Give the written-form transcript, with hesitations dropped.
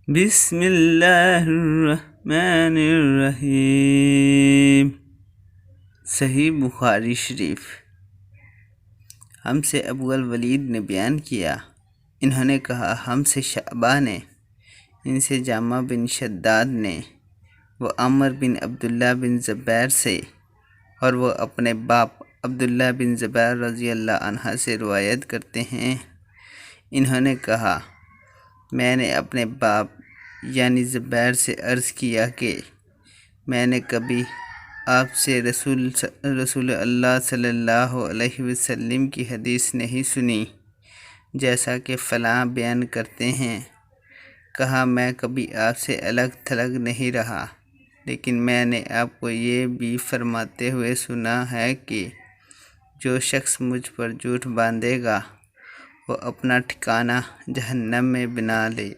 بسم اللہ الرحمن الرحیم۔ صحیح بخاری شریف۔ ہم سے ابو الولید نے بیان کیا، انہوں نے کہا ہم سے شعبہ نے، ان سے جامع بن شداد نے، وہ عمر بن عبداللہ بن زبیر سے، اور وہ اپنے باپ عبداللہ بن زبیر رضی اللہ عنہ سے روایت کرتے ہیں، انہوں نے کہا میں نے اپنے باپ یعنی زبیر سے عرض کیا کہ میں نے کبھی آپ سے رسول اللہ صلی اللہ علیہ وسلم کی حدیث نہیں سنی جیسا کہ فلاں بیان کرتے ہیں۔ کہا میں کبھی آپ سے الگ تھلگ نہیں رہا، لیکن میں نے آپ کو یہ بھی فرماتے ہوئے سنا ہے کہ جو شخص مجھ پر جھوٹ باندھے گا وہ اپنا ٹھکانہ جہنم میں بنا لے۔